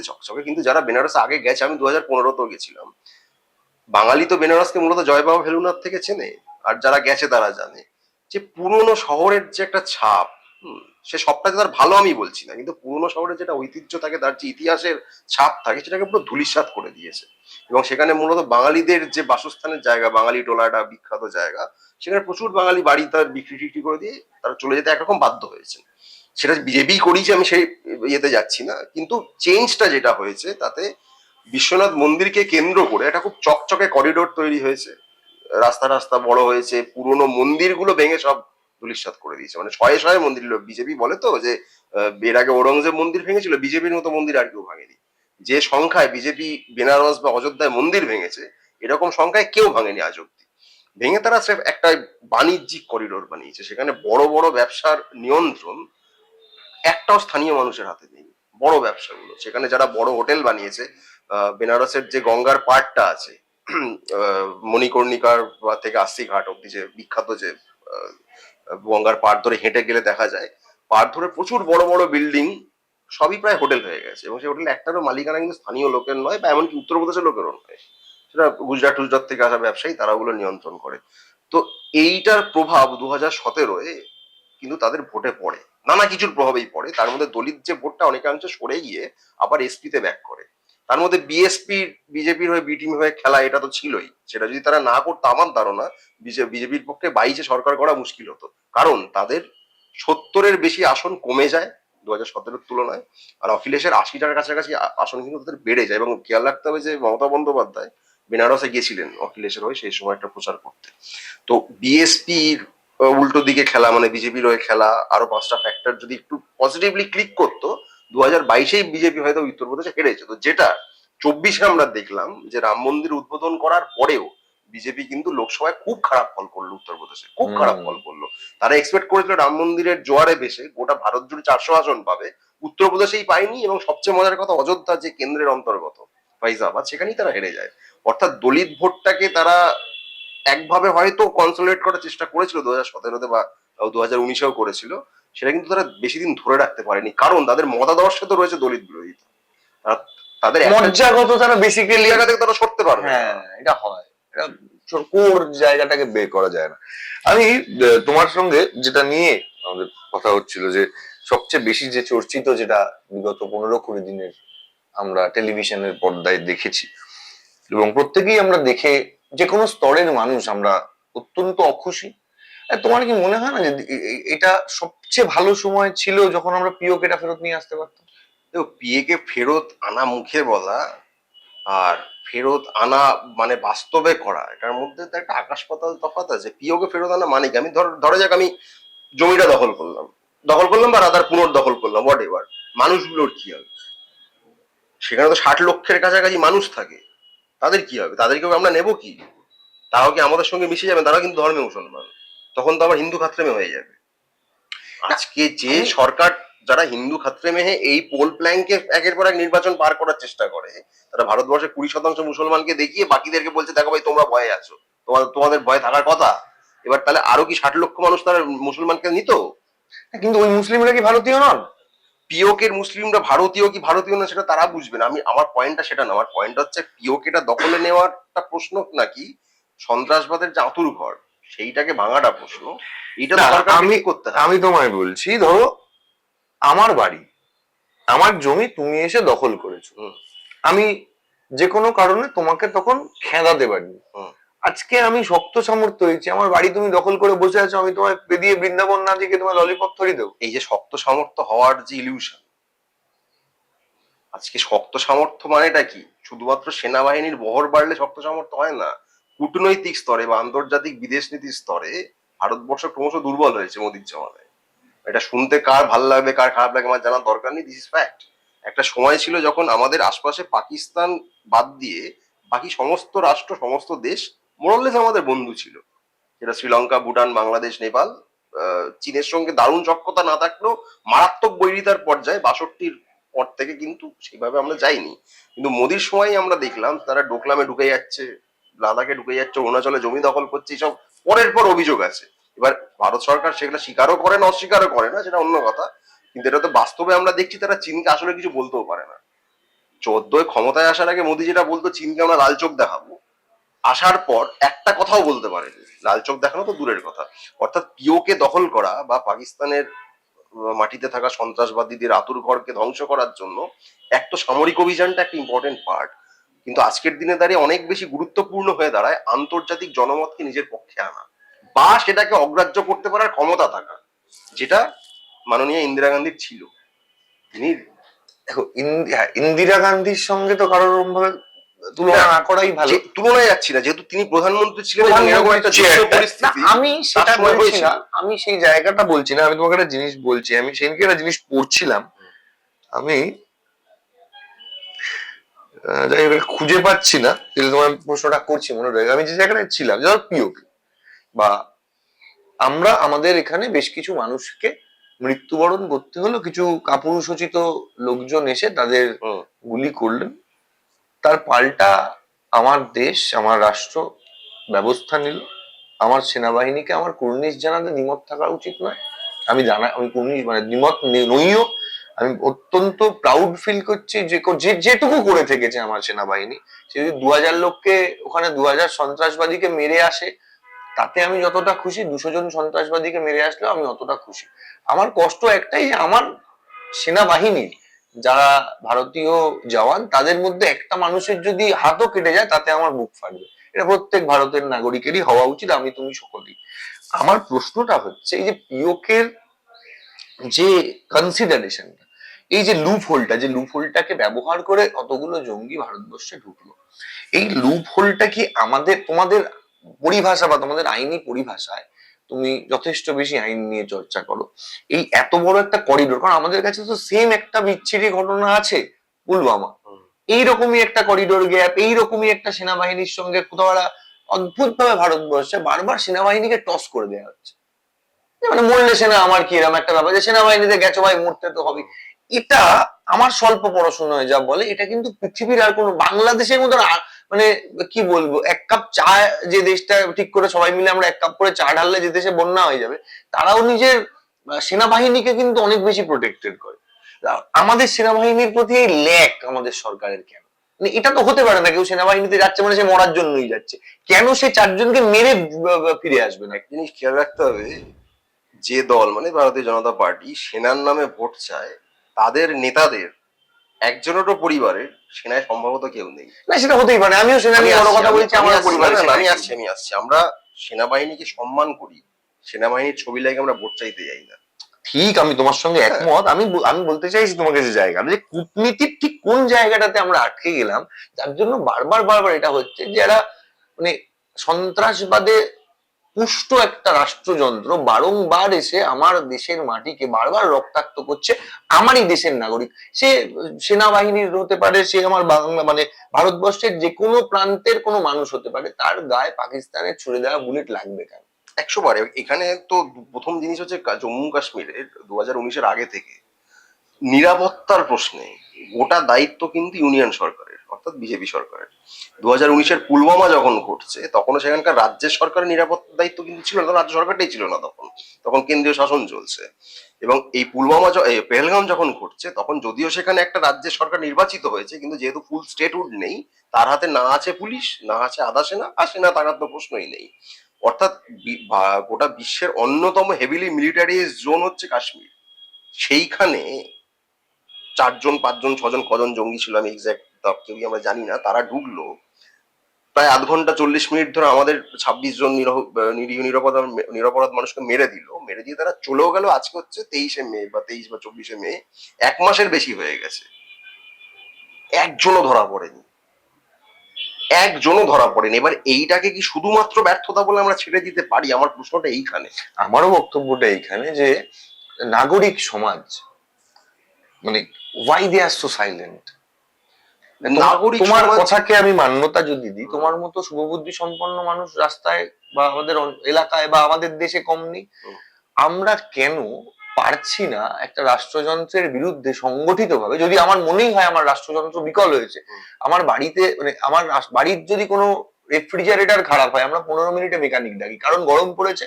C: চকচকে, কিন্তু যারা বেনারসে আগে গেছে, আমি 2015-তেও গেছিলাম, বাঙালি তো বেনারসকে মূলত জয় বাবা ভেলুনাথ থেকে চেনে, আর যারা গেছে তারা জানে যে পুরনো শহরের যে একটা ছাপ, সে সবটাতে তার ভালো আমি বলছি না, কিন্তু পুরনো শহরের যেটা ঐতিহ্য থাকে, তার যে ইতিহাসের ছাপ থাকে, সেটাকে পুরো ধূলিসাৎ করে দিয়েছে। এবং সেখানে মূলত বাঙালিদের যে বাসস্থানের জায়গা, বাঙালি টোলাটা বিখ্যাত জায়গা, সেখানে প্রচুর বাঙালি বাড়ি তার বিক্রি টিক্রি করে দিয়ে তারা চলে যেতে একরকম বাধ্য হয়েছে। সেটা বিজেপি করিয়েছে, আমি সেই ইয়েতে যাচ্ছি না, কিন্তু চেঞ্জটা যেটা হয়েছে তাতে বিশ্বনাথ মন্দিরকে কেন্দ্র করে একটা খুব চকচকে করিডোর তৈরি হয়েছে, রাস্তা রাস্তা বড় হয়েছে, পুরনো মন্দিরগুলো ভেঙে সব ধূলিসাৎ করে দিয়েছে। মানে শয়ে শয়ে মন্দির, বিজেপি বলে তো যে এর আগে ঔরঙ্গজেব মন্দির ভেঙেছিল, বিজেপির মতো মন্দির আর কেউ ভাঙেনি। যে সংখ্যায় বিজেপি বেনারস বা অযোধ্যায় মন্দির ভেঙেছে, এরকম সংখ্যায় কেউ ভাঙেনি আজ অব্দি। ভেঙে তারা স্রেফ একটা বাণিজ্যিক করিডোর বানিয়েছে, সেখানে বড় বড় ব্যবসার নিয়ন্ত্রণ একটাও স্থানীয় মানুষের হাতে নেই। বড় ব্যবসাগুলো, সেখানে যারা বড় হোটেল বানিয়েছে, বেনারসের যে গঙ্গার পাড়টা আছে, মণিকর্ণিকার থেকে আস্তি ঘাট অব্দি যে বিখ্যাত, যে গঙ্গার পাড় ধরে হেঁটে গেলে দেখা যায়, পাড় ধরে প্রচুর বড় বড় বিল্ডিং, সবই প্রায় হোটেল হয়ে গেছে। এবং সেই হোটেল একটারও মালিকানা কিন্তু স্থানীয় লোকের নয়, বা এমনকি উত্তরপ্রদেশের লোকেরও নয়, সেটা গুজরাট টুজরাট থেকে আসা ব্যবসায়ী, তারা ওগুলো নিয়ন্ত্রণ করে। তো এইটার প্রভাব 2017-এ কিন্তু তাদের ভোটে পড়ে, নানা কিছুর প্রভাবেই পড়ে। তার মধ্যে দলিত যে ভোটটা অনেকাংশে সরে গিয়ে আবার এসপিতে ব্যাক করে। তার মধ্যে বিজেপির হয়ে বি টিম হয়ে খেলা, এটা তো ছিলই। সেটা যদি তারা না করতো, আমার ধারণা বিজেপির পক্ষে 22-এ সরকার করা মুশকিল হতো, কারণ তাদের 70-এর বেশি আসন কমে যায় 2017-এর তুলনায়, আর অখিলেশের 80-টার কাছাকাছি আসন কিন্তু তাদের বেড়ে যায়। এবং খেয়াল রাখতে হবে যে মমতা বন্দ্যোপাধ্যায় বেনারসে গেছিলেন অখিলেশের হয়ে সেই সময় একটা প্রচার করতে। তো বিএসপির উল্টো দিকে খেলা, মানে বিজেপির হয়ে খেলা, আরো 5টা ফ্যাক্টর যদি একটু পজিটিভলি ক্লিক করতো, 2022-এই বিজেপি হয়তো উত্তরপ্রদেশে হেরেছে। তো যেটা 24-এ আমরা দেখলাম যে রাম মন্দির উদ্বোধন করার পরেও বিজেপি কিন্তু লোকসভায় খুব খারাপ ফল করলো, উত্তরপ্রদেশে খুব খারাপ ফল করলো। তারা এক্সপেক্ট করেছিল রাম মন্দিরের জোয়ারে ভেসে গোটা ভারত জুড়ে 400 আসন পাবে, উত্তরপ্রদেশেই পায়নি। এবং সবচেয়ে মজার কথা, অযোধ্যা যে কেন্দ্রের অন্তর্গত ফাইজাবাদ, সেখানেই তারা হেরে যায়। অর্থাৎ দলিত ভোটটাকে তারা একভাবে হয়তো কনসোলিডেট করার চেষ্টা করেছিল 2017-তে বা 2019-এও করেছিল, সেটা কিন্তু তারা বেশি দিন ধরে রাখতে পারেনি, কারণ তাদের মতাদর্শে তো রয়েছে দলিত বিরোধিতা। তাদের
B: মজ্জাগত তারা বেসিক্যালি
C: জায়গা থেকে তারা সরতে পারবে না।
B: হ্যাঁ, এটা হয়, এটা কোর জায়গাটাকে বের করা যায় না। আমি তোমার সঙ্গে যেটা নিয়ে আমাদের কথা হচ্ছিল যে সবচেয়ে বেশি যে চর্চিত, যেটা বিগত 15-20 দিনের আমরা টেলিভিশনের পর্দায় দেখেছি এবং প্রত্যেকেই আমরা দেখে, যে কোনো স্তরের মানুষ আমরা অত্যন্ত অখুশি। তোমার কি মনে হয় না যে এটা সবচেয়ে ভালো সময় ছিল যখন আমরা পিওকেটা ফেরত নিয়ে আসতে পারতাম?
C: দেখো, পিএ কে ফেরত আনা মুখে বলা আর ফেরত আনা মানে বাস্তবে করা, এটার মধ্যে তো একটা আকাশ পাতাল তফাৎ আছে। পিওকে ফেরত আনা মানে কি, আমি ধরে যাক আমি জমিটা দখল করলাম বা রাদার পুনর্দখল করলাম, হোয়াট এভার, মানুষগুলোর কি হবে? সেখানে তো 60 লক্ষের কাছাকাছি মানুষ থাকে, তাদের কি হবে? তাদেরকেও আমরা নেবো কি? তারাও কি আমাদের সঙ্গে মিশে যাবেন? তারাও কিন্তু ধর্মে মুসলমান, তখন তো আবার হিন্দু খাত্রেমে হয়ে যাবে। আজকে যে সরকার, যারা হিন্দু খাত্রে মেহে এই পোল প্ল্যানকে একের পর এক নির্বাচন পার করার চেষ্টা করে, তারা ভারতবর্ষে 20% মুসলমানকে দেখিয়ে বাকিদেরকে বলছে দেখো ভাই তোমরা ভয়ে আছো, তোমাদের ভয় থাকার কথা। এবার তাহলে আরো কি 60 লক্ষ মানুষ তারা মুসলমানকে নিত?
B: কিন্তু ওই মুসলিমরা কি ভারতীয় নন?
C: পিওকের মুসলিমরা ভারতীয় কি ভারতীয় না সেটা তারা বুঝবে না। আমার পয়েন্টটা সেটা না, আমার পয়েন্ট হচ্ছে পিওকেটা দখলে নেওয়ারটা প্রশ্ন নাকি সন্ত্রাসবাদের যে আঁতুর ঘর সেইটাকে ভাঙাটা প্রশ্ন। এটা
B: আমি
C: করতে
B: আমি তোমায় বলছি, ধরো আমার বাড়ি, আমার জমি তুমি এসে দখল করেছো, আমি যে কোনো কারণে তোমাকে তখন খেদাতে পারি। আজকে আমি শক্ত সামর্থ্য হয়েছি, আমার বাড়ি তুমি দখল করে বসে আছো, আমি তোমায় পেদিয়ে বৃন্দাবন না দিকে তোমার ললিপপ ধরিয়ে দেবো।
C: এই যে শক্ত সামর্থ্য হওয়ার যে ইলিউশন, আজকে শক্ত সামর্থ্য মানেটা কি? শুধুমাত্র সেনাবাহিনীর বহর বাড়লে শক্ত সামর্থ্য হয় না। কূটনৈতিক স্তরে বা আন্তর্জাতিক বিদেশ নীতির স্তরে ভারতবর্ষ ক্রমশ দুর্বল হয়েছে মোদির জমানায়। এটা শুনতে কার ভাল লাগবে কার খারাপ লাগে আমার জানার দরকার নেই, দিস ইজ ফ্যাক্ট। একটা সময় ছিল যখন আমাদের আশপাশে পাকিস্তান বাদ দিয়ে বাকি সমস্ত রাষ্ট্র, সমস্ত দেশ মোরাললেস আমাদের বন্ধু ছিল। যেটা শ্রীলঙ্কা, ভুটান, বাংলাদেশ, নেপাল, চীনের সঙ্গে দারুণ সখ্যতা না থাকলেও মারাত্মক বৈরিতার পর্যায়ে 62-র পর থেকে কিন্তু সেইভাবে আমরা যাইনি। কিন্তু মোদির সময় আমরা দেখলাম তারা ডোকলামে ঢুকে যাচ্ছে, লাদাখে ঢুকে যাচ্ছে, অরুণাচলে জমি দখল করছে, এইসব পরের পর অভিযোগ আছে। এবার ভারত সরকার সেগুলো স্বীকারও করে না, অস্বীকারও করে না, সেটা অন্য কথা। কিন্তু এটা তো বাস্তবে আমরা দেখছি তারা চীনকে আসলে কিছু বলতেও পারে না। 14-এ ক্ষমতায় আসার আগে মোদি যেটা বলতো চীনকে আমরা লাল চোখ দেখাবো, আসার পর একটা কথাও বলতে পারেনি। লাল চোখ দেখানো তো দূরের কথা। অর্থাৎ পিওকে দখল করা বা পাকিস্তানের মাটিতে থাকা সন্ত্রাসবাদীদের আতুর ঘরকে ধ্বংস করার জন্য এক তো সামরিক অভিযানটা একটা ইম্পর্টেন্ট পার্ট, কিন্তু আজকের দিনে দাঁড়িয়ে অনেক বেশি গুরুত্বপূর্ণ হয়ে দাঁড়ায় আন্তর্জাতিক জনমতকে নিজের পক্ষে আনা বা সেটাকে অগ্রাহ্য করতে পারার ক্ষমতা থাকা, যেটা মাননীয় ইন্দিরা গান্ধীর ছিল। তিনি
B: দেখো, ইন্দিরা গান্ধীর সঙ্গে তো কারোর ভাবে তুলনা না করাই ভালো।
C: তুলনায় যাচ্ছি না, যেহেতু তিনি প্রধানমন্ত্রী ছিলেন,
B: আমি সেটা বলছি না, আমি সেই জায়গাটা বলছি না। আমি তোমাকে একটা জিনিস বলছি, আমি সেদিনকে একটা জিনিস পড়ছিলাম, আমি যাই হোক খুঁজে পাচ্ছি না, কিন্তু তোমার প্রশ্নটা করছি মনে রয়ে, আমি যে জায়গাটায় ছিলাম, ধর পিওকে বা আমরা আমাদের এখানে বেশ কিছু মানুষকে মৃত্যুবরণ করতে হলো, কিছু কাপুরুষোচিত লোকজন এসে তাদের গুলি করলেন, তার পাল্টা আমার দেশ, আমার রাষ্ট্র ব্যবস্থা নিল। আমার সেনাবাহিনীকে আমার কুর্নিশ জানাতে দ্বিমত থাকা উচিত নয়। আমি কুর্নিশ মানে দ্বিমত নইও। আমি অত্যন্ত প্রাউড ফিল করছি যে যেটুকু করে থেকেছে আমার সেনাবাহিনী। সে যদি 2000 লোককে ওখানে 2000 সন্ত্রাসবাদীকে মেরে আসে, তাতে আমি যতটা খুশি, 200 জন সন্ত্রাসবাদীকে মেরে আসলেও আমি অতটা খুশি। আমার কষ্ট একটাই, আমার সেনাবাহিনী যারা ভারতীয় জওয়ান, তাদের মধ্যে একটা মানুষের যদি হাতও কেটে যায় তাতে আমার বুক ফাটবে। এটা প্রত্যেক ভারতের নাগরিকেরই হওয়া উচিত, আমি তুমি সকলেই। আমার প্রশ্নটা হচ্ছে এই যে পিওকের যে কনসিডারেশনটা, এই যে লুপ হোলটাকে ব্যবহার করে কতগুলো জঙ্গি ভারতবর্ষে ঢুকলো, এই লুপ হোলটা কি তোমাদের পরিভাষা বা তোমাদের আইনি পরিভাষায়, তুমি যথেষ্ট বেশি আইন নিয়ে চর্চা করো, এই এত বড় একটা করিডোর, কারণ আমাদের কাছে তো সেম একটা বিচ্ছিরি ঘটনা আছে পুলওয়ামা, এইরকমই একটা করিডোর গ্যাপ, এইরকমই একটা সেনাবাহিনীর সঙ্গে কোথাও অদ্ভুত ভাবে ভারতবর্ষে বারবার সেনাবাহিনীকে টস করে দেওয়া হচ্ছে, মানে মরলে সেনা আমার কি, এরকম একটা ব্যাপার যে সেনাবাহিনীতে গেছো ভাই মরতে তো হবে। এটা আমার স্বল্প পড়াশোনায় যা বলে, এটা কিন্তু পৃথিবীর আর কোনো বাংলাদেশের মতো মানে কি বলবো, এক কাপ চা যে দেশটা ঠিক করে সবাই মিলে আমরা এক কাপ করে চা ঢাললে যে দেশে বন্যা হয়ে যাবে, তারাও নিজের সেনাবাহিনীকে কিন্তু অনেক বেশি প্রোটেক্টেড করে। আমাদের সেনাবাহিনীর প্রতি এই ল্যাক আমাদের সরকারের কেন? মানে এটা তো হতে পারে না, কেউ সেনাবাহিনীতে যাচ্ছে মানে সে মরার জন্যই যাচ্ছে, কেন সে 4 জনকে মেরে ফিরে আসবে না?
C: এক জিনিস খেয়াল রাখতে হবে, যে দল মানে ভারতীয় জনতা পার্টি সেনার নামে ভোট চায়, তাদের নেতাদের একজনেরও পরিবারের সেনায় সম্ভবত কেউ নেই।
B: না সেটা হতেই পারে, আমিও সেনা নিয়ে বড় কথা বলছি, আমার পরিবারে
C: আমি আসছি। আমরা সেনাবাহিনীকে সম্মান করি, সেনাবাহিনীর ছবি লাগে আমরা ভোট চাইতে যাই না।
B: ঠিক, আমি তোমার সঙ্গে একমত। আমি বলতে চাইছি তোমাকে যে জায়গা, যে কূটনীতির ঠিক কোন জায়গাটাতে আমরা আটকে গেলাম, যার জন্য বারবার এটা হচ্ছে, যারা মানে সন্ত্রাসবাদে পুষ্ট একটা রাষ্ট্রযন্ত্র বারংবার এসে আমার দেশের মাটিকে বারবার রক্তাক্ত করছে, আমারই দেশের নাগরিক, সে সেনাবাহিনীর হতে পারে, সে আমার বাংলা মানে ভারতবর্ষের যে কোনো প্রান্তের কোনো মানুষ হতে পারে, তার গায়ে পাকিস্তানের ছুড়ে দেওয়া বুলেট লাগবে কেন?
C: 100 বার। এখানে তো প্রথম জিনিস হচ্ছে জম্মু কাশ্মীরের 2019-এর আগে থেকে নিরাপত্তার প্রশ্নে গোটা দায়িত্ব কিন্তু ইউনিয়ন সরকারের, অর্থাৎ বিজেপি সরকারের। 2019-এর পুলওয়ামা যখন ঘটছে, তখনও সেখানকার রাজ্যের সরকারের নিরাপত্তার দায়িত্ব কিন্তু ছিল না, রাজ্য সরকারটাই ছিল না তখন, তখন কেন্দ্রীয় শাসন চলছে। এবং এই পুলওয়ামা পেহেলগাম যখন ঘটছে, তখন যদিও সেখানে একটা রাজ্যের সরকার নির্বাচিত হয়েছে, কিন্তু যেহেতু ফুল স্টেটহুড নেই, তার হাতে না আছে পুলিশ, না আছে আধা সেনা, আর সেনা থাকার তো প্রশ্নই নেই। অর্থাৎ গোটা বিশ্বের অন্যতম হেভিলি মিলিটারি জোন হচ্ছে কাশ্মীর। সেইখানে 4 জন 5 জন 6 জন কজন জঙ্গি ছিল আমি এক্সাক্ট কেউই আমরা জানি না, তারা ঢুকলো, প্রায় আধ ঘন্টা 40 মিনিট ধরে আমাদের 26 জন নিরীহ নিরপরাধ মানুষকে মেরে দিল, মেরে দিয়ে তারা চলেও গেল। আজকে হচ্ছে 23শে মে বা 23 বা 24শে মে, 1 মাসের বেশি হয়ে গেছে, একজনও ধরা পড়েনি, একজনও ধরা পড়েনি। এবার এইটাকে কি শুধুমাত্র ব্যর্থতা বলে আমরা ছেড়ে দিতে পারি? আমার প্রশ্নটা এইখানে।
B: আমারও বক্তব্যটা এইখানে, যে নাগরিক সমাজ মানে why they are so silent? তোমার কথাকে আমি মান্যতা যদি দিই, তোমার মতো শুভবুদ্ধি সম্পন্ন মানুষ রাস্তায় বা আমাদের এলাকায় বা আমাদের দেশে কম নেই। আমরা কেন পারছি না একটা রাষ্ট্রযন্ত্রের বিরুদ্ধে সংগঠিত ভাবে, যদি আমার মনেই হয় আমার রাষ্ট্রযন্ত্র বিকল হয়েছে, আমার বাড়িতে মানে আমার বাড়ির যদি কোনো রেফ্রিজারেটর খারাপ হয়, আমরা 15 মিনিটে মেকানিক ডাকি, কারণ গরম পড়েছে,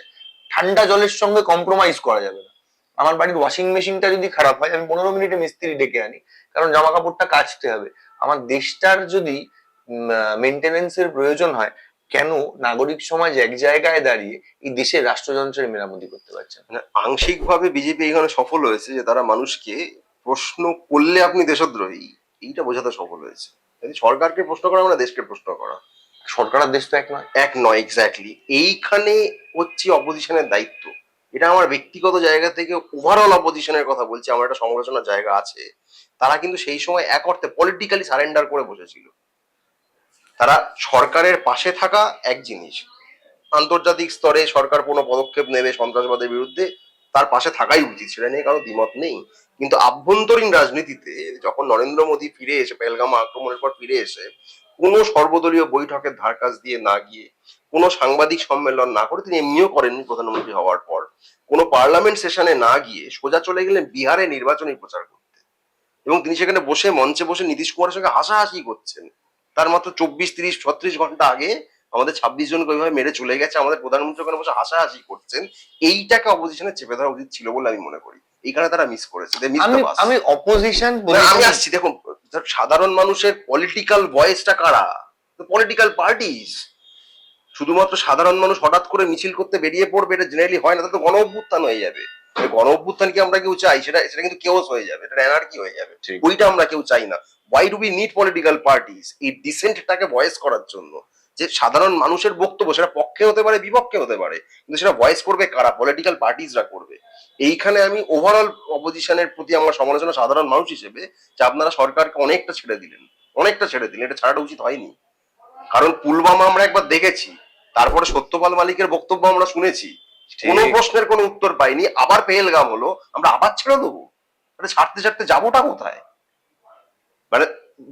B: ঠান্ডা জলের সঙ্গে কম্প্রোমাইজ করা যাবে না। আমার বাড়ির ওয়াশিং মেশিনটা যদি খারাপ হয়, আমি 15 মিনিটে মিস্ত্রি ডেকে আনি, কারণ জামা কাপড়টা কাচতে হবে। আমার দেশটার যদি মেনটেনেন্সের প্রয়োজন হয়, কেন নাগরিক সমাজ এক জায়গায় দাঁড়িয়ে এই দেশের রাষ্ট্রযন্ত্রের মেরামতি করতে পারছে না?
C: আংশিকভাবে বিজেপি এখানে সফল হয়েছে, যে তারা মানুষকে প্রশ্ন করলে আপনি দেশদ্রোহী, এইটা বোঝাতে সফল হয়েছে। সরকারকে প্রশ্ন করা মানে দেশকে প্রশ্ন করা।
B: সরকার আর দেশ তো
C: এক নয়, এক্স্যাক্টলি। এইখানে হচ্ছে অপোজিশনের দায়িত্ব। এটা আমার ব্যক্তিগত জায়গা থেকে ওভারঅল অপোজিশনের কথা বলছি, আমার একটা সমালোচনার জায়গা আছে। তারা কিন্তু সেই সময় এক অর্থে পলিটিক্যালি সারেন্ডার করে বসেছিল। তারা সরকারের পাশে থাকা এক জিনিস, আন্তর্জাতিক স্তরে সরকার কোনো পদক্ষেপ নেবে সন্ত্রাসবাদের বিরুদ্ধে, তার পাশে থাকাই উচিত, সেটা নিয়ে কারো দ্বিমত নেই। কিন্তু আভ্যন্তরীণ রাজনীতিতে যখন নরেন্দ্র মোদী ফিরে এসে পেহেলগাম আক্রমণের পর ফিরে এসে কোনো সর্বদলীয় বৈঠকের ধার কাছ দিয়ে না গিয়ে, কোনো সাংবাদিক সম্মেলন না করে, তিনি এমনিও করেননি প্রধানমন্ত্রী হওয়ার পর, কোনো পার্লামেন্ট সেশনে না গিয়ে সোজা চলে গেলেন বিহারে নির্বাচনী প্রচার করতে। এবং তিনি সেখানে বসে মঞ্চে বসে নীতিশ কুমারের সঙ্গে হাসাহাসি করছেন। তার মাত্র 24, 30, 36 ঘন্টা আগে আমাদের 26 জনকে ওইভাবে মেরে চলে গেছে, আমাদের প্রধানমন্ত্রী ওখানে বসে হাসাহাসি করছেন। এইটাকে অপোজিশনে চেপে ধরা উচিত ছিল বলে আমি মনে করি। এইখানে তারা মিস করেছে।
B: আমি অপোজিশন
C: আমি আসছি, দেখুন সাধারণ মানুষের পলিটিক্যাল ভয়েসটা কারা? Political parties. শুধুমাত্র সাধারণ মানুষ হঠাৎ করে মিছিল করতে বেরিয়ে পড়বে, এটা জেনারেলি হয় না, তাতে গণ অভ্যুত্থান হয়ে যাবে। গণ অভ্যুত্থান কি আমরা কেউ চাই? সেটা কিন্তু কেওস হয়ে যাবে, এটা অ্যানার্কি হয়ে যাবে, ওইটা আমরা কেউ চাই না। Why do we need political parties? এই ডিসেন্টটাকে ভয়েস করার জন্য। যে সাধারণ মানুষের বক্তব্য সেটা পক্ষে হতে পারে বিপক্ষে হতে পারে, কিন্তু সেটা ভয়েস করবে কারা? পলিটিক্যাল পার্টিসরা করবে। এইখানে আমি ওভারঅল অপোজিশনের প্রতি আমার সমালোচনা সাধারণ মানুষ হিসেবে, যে আপনারা সরকারকে অনেকটা ছেড়ে দিলেন, এটা ছাড়াটা উচিত হয়নি। কারণ পুলওয়ামা আমরা একবার দেখেছি, তারপরে সত্যপাল মালিকের বক্তব্য আমরা শুনেছি, কোনো প্রশ্নের কোনো উত্তর পাইনি, আবার পেহেলগাম হলো, আমরা আবার ছেড়ে দেবো? ছাড়তে ছাড়তে যাবোটা কোথায়? মানে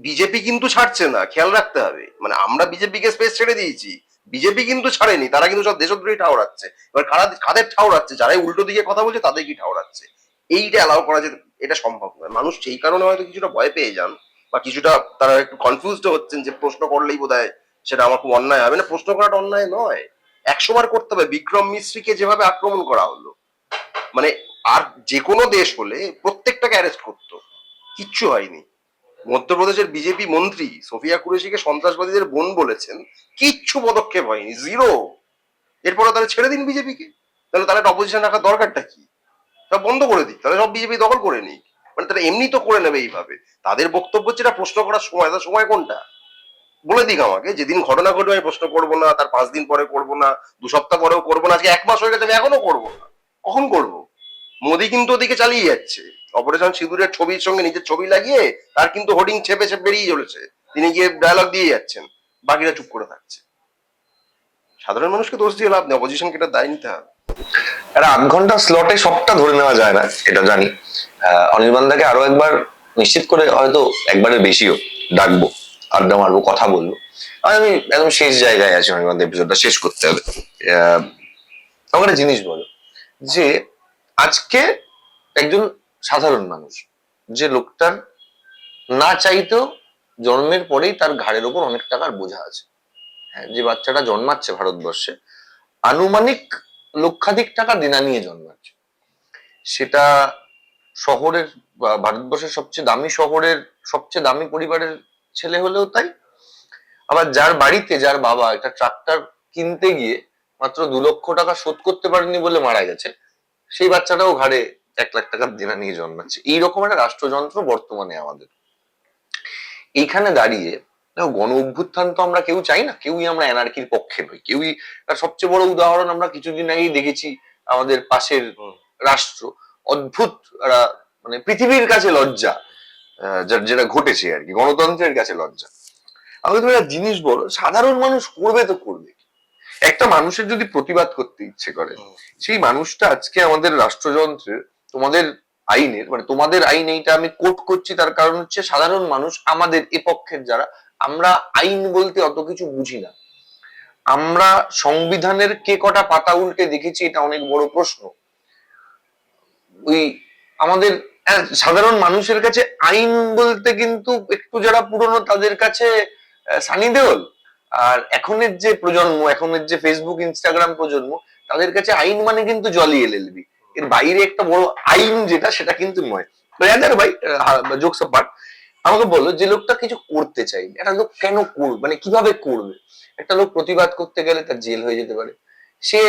C: বিজেপি কিন্তু ছাড়ছে না, খেয়াল রাখতে হবে। মানে আমরা বিজেপিকে স্পেস ছেড়ে দিয়েছি, বিজেপি কিন্তু ছাড়েনি, তারা কিন্তু সব দেশদ্রোহী ঠাউরাচ্ছে। এবার কাদের ঠাউরাচ্ছে? যারাই উল্টো দিকে কথা বলছে তাদের কি ঠাউরাচ্ছে। এইটা অ্যালাউ করা যেতে, এটা সম্ভব নয়। মানুষ সেই কারণে হয়তো কিছুটা ভয় পেয়ে যান, বা কিছুটা তারা একটু কনফিউজড হচ্ছেন যে প্রশ্ন করলেই বোধহয় সেটা আমার খুব অন্যায় হবে। না, প্রশ্ন করাটা অন্যায় নয়, 100 বার করতে হবে। বিক্রম মিস্ত্রিকে যেভাবে আক্রমণ করা হলো, মানে আর যে কোনো দেশ হলে প্রত্যেকটাকে অ্যারেস্ট করতো, কিচ্ছু হয়নি। মধ্যপ্রদেশের বিজেপি মন্ত্রী সোফিয়া কুরেশিকে সন্ত্রাসবাদীদের বোন বলেছেন, কিচ্ছু পদক্ষেপ হয়নি, জিরো। এরপরে তাহলে ছেড়ে দিন বিজেপিকে, তাহলে একটা অপোজিশন রাখার দরকারটা কি? সব বন্ধ করে দিক, তাহলে সব বিজেপি দখল করে নিক। মানে তারা এমনি তো করে নেবে এইভাবে। তাদের বক্তব্য যেটা প্রশ্ন করার সময়, তার সময় কোনটা বলে দিক আমাকে। যেদিন ঘটনা ঘটবে আমি প্রশ্ন করবো না, তার 5 দিন পরে করবো না, 2 সপ্তাহ পরেও করবো না, আজকে 1 মাস হয়ে গেছে আমি এখনো করবো না, কখন করবো? মোদি কিন্তু ওদিকে চালিয়ে যাচ্ছে, অপারেশন সিঁদুরের ছবির সঙ্গে নিজের ছবি লাগিয়ে তার কিন্তু হোর্ডিং ছেপে ছেপে বেরিয়ে চলেছে, তিনি গিয়ে ডায়লগ দিয়ে যাচ্ছেন, বাকিরা চুপ করে থাকছে। সাধারণ মানুষকে দোষ দিয়ে লাভ নেই, অপোজিশনকে এটা দায় নিতে হবে।
B: একটা 8 ঘন্টা স্লটে সবটা ধরে নেওয়া যায় না, এটা জানি। অনির্বাণদাকে আরো একবার নিশ্চিত করে হয়তো একবারের বেশিও ডাকবো, আড্ডা মারবো, কথা বলবো। আমি একদম শেষ জায়গায় আছি, অনির্বাণদা এপিসোডটা শেষ করতে হবে। আমাকে একটা জিনিস বলো, যে আজকে একজন সাধারণ মানুষ, যে লোকটার না চাইতেও জন্মের পরেই তার ঘাড়ের ওপর অনেক টাকার বোঝা আছে, হ্যাঁ, যে বাচ্চাটা জন্মাচ্ছে ভারতবর্ষে আনুমানিক লক্ষাধিক টাকা দেনা নিয়ে জন্মাচ্ছে, সেটা শহরের ভারতবর্ষের সবচেয়ে দামি শহরের সবচেয়ে দামি পরিবারের ছেলে হলেও তাই, আবার যার বাড়িতে যার বাবা একটা ট্রাক্টর কিনতে গিয়ে মাত্র 2 লক্ষ টাকা শোধ করতে পারেনি বলে মারা গেছে, সেই বাচ্চাটাও ঘাড়ে 1 লাখ টাকার দেনা নিয়ে জন্মাচ্ছে। এইরকম একটা রাষ্ট্রযন্ত্র বর্তমানে আমাদের। এইখানে দাঁড়িয়ে গণ অভ্যুত্থান তো আমরা কেউ চাই না, কেউই আমরা এনার্কির পক্ষে নই, কেউই। তার সবচেয়ে বড় উদাহরণ আমরা কিছুদিন আগেই দেখেছি, আমাদের পাশের রাষ্ট্র, অদ্ভুত মানে পৃথিবীর কাছে লজ্জা, যেটা ঘটেছে আর কি, গণতন্ত্রের কাছে লজ্জা। আমাকে তুমি একটা জিনিস বলো, সাধারণ মানুষ করবে তো করবে, একটা মানুষের যদি প্রতিবাদ করতে ইচ্ছে করে, সেই মানুষটা আজকে আমাদের রাষ্ট্রযন্ত্রের, তোমাদের আইনের, মানে তোমাদের আইন, এইটা আমি কোট করছি তার কারণ হচ্ছে সাধারণ মানুষ, আমাদের এ পক্ষের যারা, আমরা আইন বলতে অত কিছু বুঝি না। আমরা সংবিধানের কে কটা পাতা উল্টে দেখেছি, এটা অনেক বড় প্রশ্ন। ওই আমাদের সাধারণ মানুষের কাছে আইন বলতে কিন্তু একটু যারা পুরনো তাদের কাছে সানি দেওল, আর এখনের যে প্রজন্ম, এখনের যে ফেসবুক ইনস্টাগ্রাম প্রজন্ম, তাদের কাছে আইন মানে কিন্তু জলি এলএলবি, এর বাইরে একটা বড় আইন যেটা, সেটা কিন্তু নয়। ভাই, জোকস অ্যাপার্ট, আমাকে বলো, যে লোকটা কিছু করতে চাই, একটা লোক কেন করবে, মানে কিভাবে করবে? একটা লোক প্রতিবাদ করতে গেলে তার জেল হয়ে যেতে পারে। সে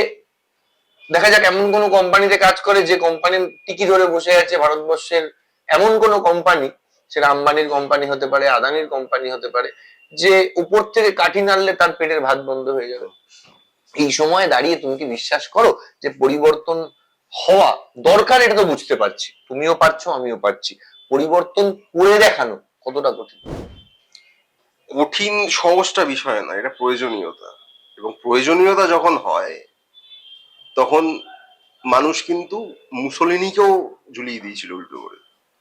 B: দেখা যাক এমন কোন কোম্পানিতে কাজ করে, যে কোম্পানির টিকি ধরে বসে আছে ভারতবর্ষের এমন কোন কোম্পানি, সেটা আম্বানির কোম্পানি হতে পারে, আদানির কোম্পানি হতে পারে, যে উপর থেকে কাঠি নাড়লে তার পেটের ভাত বন্ধ হয়ে যাবে। এই সময় দাঁড়িয়ে তুমি কি বিশ্বাস করো যে পরিবর্তন হওয়া দরকার? এটা তো বুঝতে পারছি, তুমিও পারছো, আমিও পারছি। পরিবর্তন করে দেখানো কতটা কঠিন?
C: কঠিন সহজটা বিষয় না, এটা প্রয়োজনীয়তা। এবং প্রয়োজনীয়তা যখন হয়, তখন মানুষ কিন্তু মুসলিনিকেও ঝুলিয়ে দিয়েছিল উল্টো করে।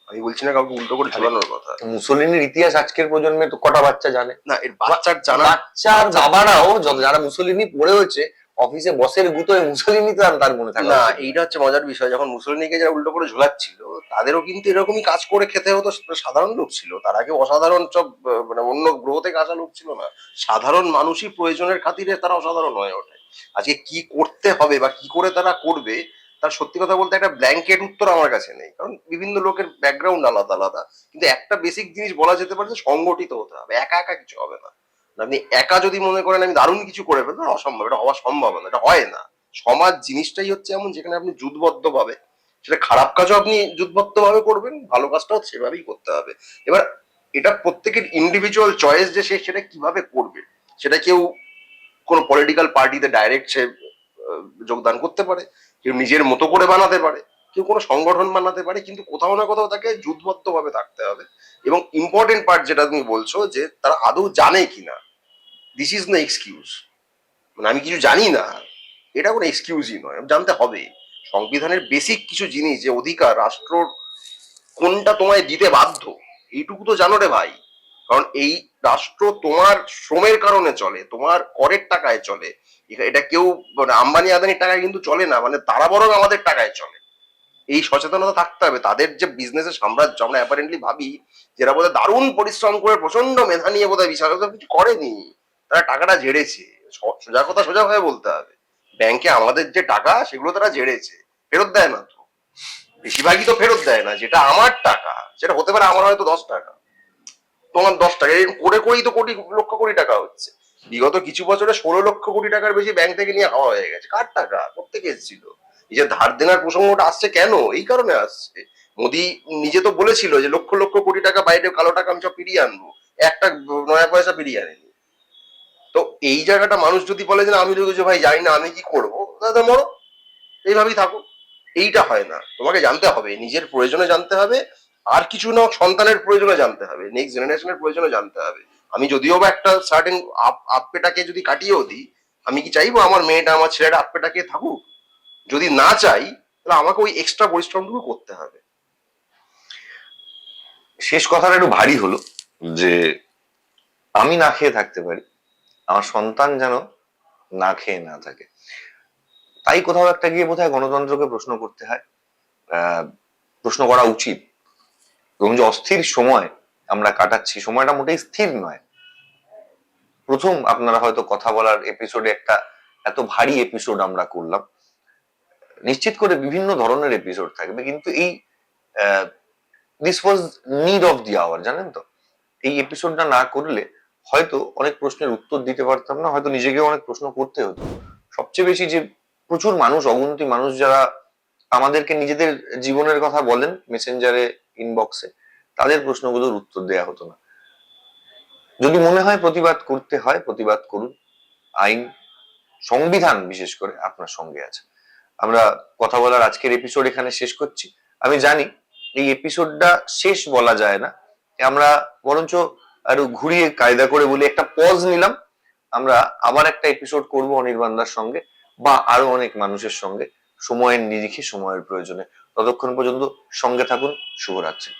C: আমি বলছি না কাউকে উল্টো করে ঝুলানোর কথা।
A: মুসলিনের ইতিহাস আজকের প্রজন্মে তো কটা বাচ্চা জানে?
C: না, এর বাচ্চার জানা,
A: বাচ্চার বাবারাও যারা মুসলিনি পড়ে হয়েছে, অফিসে বসের গুতোয় মুসলিনি তো তার মনে থাকে
C: না। এইটা হচ্ছে মজার বিষয়, যখন মুসলিনিকে যারা উল্টো করে ঝোলাচ্ছিল, তাদেরও কিন্তু এরকমই কাজ করে খেতে হতো। সাধারণ লোক ছিল তারা, কেউ অসাধারণ সব মানে অন্য গ্রহ থেকে আসা লোক ছিল না। সাধারণ মানুষই প্রয়োজনের খাতিরে তারা অসাধারণ হয়ে ওঠে। আজকে কি করতে হবে বা কি করে তারা করবে, তার সত্যি কথা বলতে একটা ব্ল্যাঙ্কেট উত্তর আমার কাছে নেই, কারণ বিভিন্ন লোকের ব্যাকগ্রাউন্ড আলাদা আলাদা। কিন্তু একটা বেসিক জিনিস বলা যেতে পারে যে সংগঠিত হতে হবে, একা একা কিছু হবে না। আপনি একা যদি মনে করেন আমি দারুণ কিছু করে ফেলবো, অসম্ভব, এটা হওয়া সম্ভব না, এটা হয় না। সমাজ জিনিসটাই হচ্ছে এমন, যেখানে আপনি যুদ্ধবদ্ধ ভাবে, সেটা খারাপ কাজও আপনি যুদ্ধবদ্ধ ভাবে করবেন, ভালো কাজটাও সেভাবেই করতে হবে। এবার এটা প্রত্যেকের ইন্ডিভিজুয়াল চয়েস যে সে সেটা কিভাবে করবে। সেটা কেউ কোনো পলিটিক্যাল পার্টিতে ডাইরেক্ট সে যোগদান করতে পারে, কেউ নিজের মতো করে বানাতে পারে, কেউ কোনো সংগঠন বানাতে পারে, কিন্তু কোথাও না কোথাও তাকে জুথবদ্ধ ভাবে থাকতে হবে। এবং ইম্পর্টেন্ট পার্ট যেটা তুমি বলছো যে তারা আদৌ জানে কিনা, দিস ইজ নো এক্সকিউজ। মানে আমি কিছু জানি না, এটা কোনো এক্সকিউজই নয়, জানতে হবে। সংবিধানের বেসিক কিছু জিনিস, যে অধিকার রাষ্ট্র কোনটা তোমায় দিতে বাধ্য, এইটুকু তো জানো রে ভাই। কারণ এই রাষ্ট্র তোমার শ্রমের কারণে চলে, তোমার করের টাকায় চলে। এটা কেউ মানে আম্বানি আদানির টাকায় কিন্তু চলে না, মানে তারা বরং আমাদের টাকায় চলে। এই সচেতনতা থাকতে হবে। তাদের যে বিজনেসের সাম্রাজ্য আমরা অ্যাপারেন্টলি ভাবি, যারা বোধহয় দারুণ পরিশ্রম করে প্রচন্ড মেধা নিয়ে বোধহয় বিশাল কিছু করেনি, তারা টাকাটা ঝেড়েছে। সোজা কথা সোজা ভাবে বলতে হবে, ব্যাংকে আমাদের যে টাকা সেগুলো তারা ঝেড়েছে, ফেরত দেয় না তো। বেশিরভাগই তো ফেরত দেয় না। যেটা আমার টাকা সেটা হতে পারে আমার হয়তো 10 টাকা, তোমার 10 টাকা, এরকম করে করেই তো কোটি লক্ষ কোটি টাকা হচ্ছে। বিগত কিছু বছরে 16 লক্ষ কোটি টাকার বেশি ব্যাংক থেকে নিয়ে হাওয়া হয়ে গেছে। কার টাকা? কোত্থেকে এসেছিল? এই যে ধার দেনার প্রসঙ্গটা আসছে কেন? এই কারণে আসছে, মোদি নিজে তো বলেছিল যে লক্ষ লক্ষ কোটি টাকা বাইরে কালো টাকা আমি সব ফিরিয়ে আনবো, একটা নয়া পয়সা ফিরিয়ে আনেনি। তো এই জায়গাটা মানুষ যদি বলে যে আমি কিছু ভাই জানি না, আমি কি করবো, তাহলে মরো, এইভাবেই থাকো। এইটা হয় না, তোমাকে জানতে হবে, নিজের প্রয়োজনে জানতে হবে, আর কিছু না সন্তানের প্রয়োজনে জানতে হবে, নেক্সট জেনারেশনের প্রয়োজনে জানতে হবে। আমি যদিও বা একটা সার্টেন আপেটাকে যদি কাটিয়েও দিই, আমি কি চাইবো আমার মেয়েটা আমার ছেলেটা আপেটাকে থাকুক? যদি না চাই, তাহলে আমাকে ওই এক্সট্রা পরিশ্রমটুকু করতে হবে।
B: শেষ কথাটা একটু ভারী হলো, যে আমি না খেয়ে থাকতে পারি, আমার সন্তান যেন না খেয়ে না থাকে। তাই কোথাও একটা গিয়ে বোধহয় গণতন্ত্রকে প্রশ্ন করতে হয়, প্রশ্ন করা উচিত। এবং যে অস্থির সময় আমরা কাটাচ্ছি, সময়টা মোটেই স্থির নয়। প্রথম আপনারা হয়তো কথা বলার এপিসোডে একটা এত ভারী এপিসোড আমরা করলাম। নিশ্চিত করে বিভিন্ন ধরনের এপিসোড থাকবে, কিন্তু এই this was need of the hour, জানেন তো। এই এপিসোডটা না করলে হয়তো অনেক প্রশ্নের উত্তর দিতে পারতাম না, হয়তো নিজেকেও অনেক প্রশ্ন করতে হতো। সবচেয়ে বেশি যে প্রচুর মানুষ, অগুন্তি মানুষ যারা আমাদেরকে নিজেদের জীবনের কথা বলেন মেসেঞ্জারে, ইনবক্সে, তাদের প্রশ্নগুলোর উত্তর দেয়া হতো না। যদি মনে হয় প্রতিবাদ করতে হয়, প্রতিবাদ করুন। আইন, সংবিধান বিশেষ করে আপনার সঙ্গে আছে। আমরা কথা বলার আজকের এপিসোড এখানে শেষ করছি। আমি জানি এই এপিসোডটা শেষ বলা যায় না, আমরা বরঞ্চ আরো ঘুরিয়ে কায়দা করে বলি একটা পজ নিলাম। আমরা আবার একটা এপিসোড করব অনির্বাণদার সঙ্গে বা আরো অনেক মানুষের সঙ্গে, সময়ের নিরিখে, সময়ের প্রয়োজনে। ততক্ষণ পর্যন্ত সঙ্গে থাকুন। শুভরাত্রি।